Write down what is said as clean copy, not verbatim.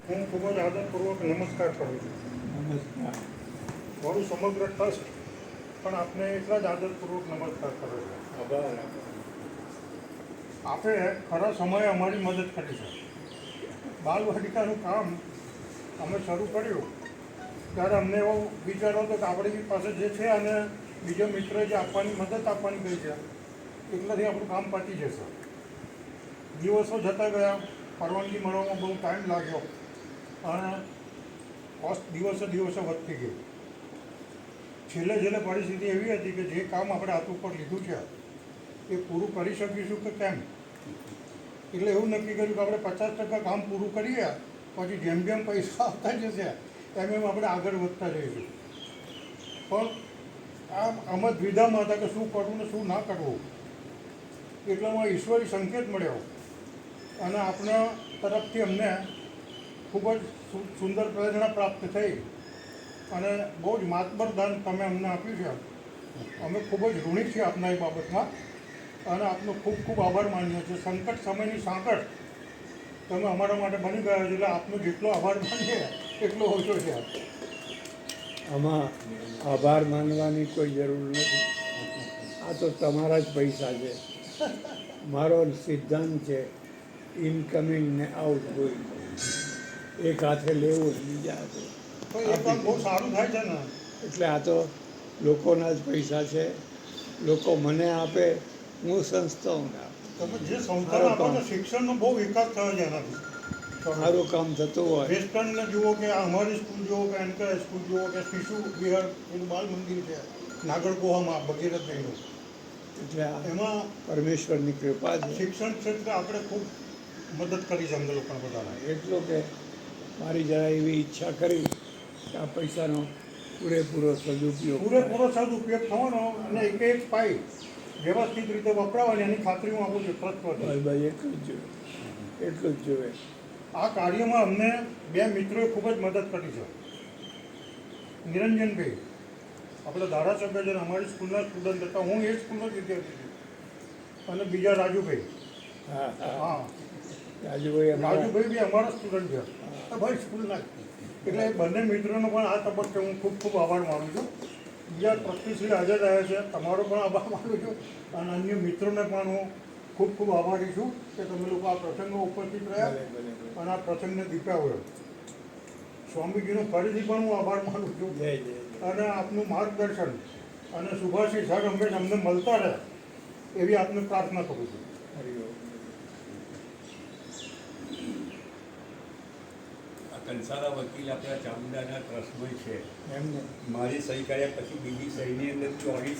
હું ખૂબ જ આદરપૂર્વક નમસ્કાર કરું છું. નમસ્કાર. મારું સમગ્ર ટ્રસ્ટ પણ આપને એટલા જ આદરપૂર્વક નમસ્કાર કરે છે. આભાર. આપણે ખરા સમયે અમારી મદદ કરી છે. બાલવાટિકાનું કામ અમે શરૂ કર્યું ત્યારે અમને એવો વિચાર હતો કે આપણી પાસે જે છે અને બીજો મિત્રએ જે આપવાની મદદ આપવાની કહી છે એટલાથી આપણું કામ પતી જશે. દિવસો જતા ગયા, પરવાનગી મળવામાં બહુ ટાઈમ લાગ્યો અને કોસ્ટ દિવસે દિવસે વધતી ગઈ. છેલ્લે પરિસ્થિતિ એવી હતી કે જે કામ આપણે હાથ ઉપર લીધું છે એ પૂરું કરી શકીશું કે કેમ. એટલે એવું નક્કી કર્યું કે આપણે 50% કામ પૂરું કરીએ, પછી જેમ જેમ પૈસા આવતા જશે એમ એમ આપણે આગળ વધતા જઈશું. પણ આમ જ દ્વિધામાં હતા કે શું કરવું ને શું ના કરવું. એટલામાં ઈશ્વરી સંકેત મળ્યો અને આપણા તરફથી અમને ખૂબ જ સુંદર પ્રેરણા પ્રાપ્ત થઈ અને બહુ જ માતબર દાન તમે અમને આપ્યું છે. અમે ખૂબ જ ઋણી છીએ આપના એ બાબતમાં અને આપનો ખૂબ ખૂબ આભાર માનીએ છીએ. સંકટ સમયની સાંકળ તમે અમારા માટે બની ગયા છો એટલે આપનો જેટલો આભાર માનીએ એટલો ઓછો છે. આમાં આભાર માનવાની કોઈ જરૂર નથી. આ તો તમારા જ પૈસા છે. મારો સિદ્ધાંત છે ઇનકમિંગ ને આઉટગોઈંગ. એક હાથે લેવું ને બીજા હાથે તો એ કામ બહુ સારું થાય છે ને. એટલે આ તો લોકોના જ પૈસા છે. લોકો મને આપે, હું સંસ્થાઓને આપું. તમે જે સંસ્થાને આપો છો શિક્ષણનો બહુ વિકાસ થયો છે એનાથી. સારું કામ થતું હોય વેસ્ટર્નને જુઓ કે અમારી સ્કૂલ જુઓ કે એનકે સ્કૂલ જુઓ કે શિશુ વિહાર એનું બાલ મંદિર છે નાગરગોવામાં ભગીરથભાઈનું, એટલે આ એમાં પરમેશ્વરની કૃપા છે. શિક્ષણ ક્ષેત્રે આપણે ખૂબ મદદ કરી છે અમને લોકોને બધાને. એટલું કે મારી જરા એવી ઈચ્છા કરી કે આ પૈસાનો પૂરેપૂરો સદુપયોગ પૂરેપૂરો સદુપયોગ થવાનો અને એક પાઈ વ્યવસ્થિત રીતે વપરાવાની એની ખાતરી હું આપું છું ટ્રસ્ટ પર. થાય. ભાઈ એટલું જ જોઈએ, એટલું જ જોઈએ. આ કાર્યમાં અમને બે મિત્રોએ ખૂબ જ મદદ કરી છે. નિરંજનભાઈ આપણે ધારાસભ્ય છે, અમારી સ્કૂલના સ્ટુડન્ટ હતા, હું એ સ્કૂલનો જ વિદ્યાર્થી છું. અને બીજા રાજુભાઈ. હા હા, રાજુભાઈ રાજુભાઈ બી અમારા સ્ટુડન્ટ છે અમારી સ્કૂલના જ. એટલે એ બંને મિત્રોનો પણ આ તબક્કે હું ખૂબ ખૂબ આભાર માનું છું. બીજા ટ્રસ્ટીશ્રી હાજર રહ્યા છે, તમારો પણ આભાર માનું છું અને અન્ય મિત્રોને પણ હું ખૂબ ખૂબ આભારી છું કે તમે લોકો આ પ્રસંગમાં ઉપસ્થિત રહ્યા અને આ પ્રસંગને દીપાવ્યો. સ્વામીજીનો ફરીથી પણ હું આભાર માનું છું જય જય અને આપનું માર્ગદર્શન અને શુભાશીષ હર હંમેશ અમને મળતા રહે એવી આપને પ્રાર્થના કરું છું. હરિઓમ. કંસારા વકીલ આપણા ચામુંડાના ટ્રસ્ટમાં છે. એમને મારી સહી કર્યા પછી બીજી સહીની અંદર 24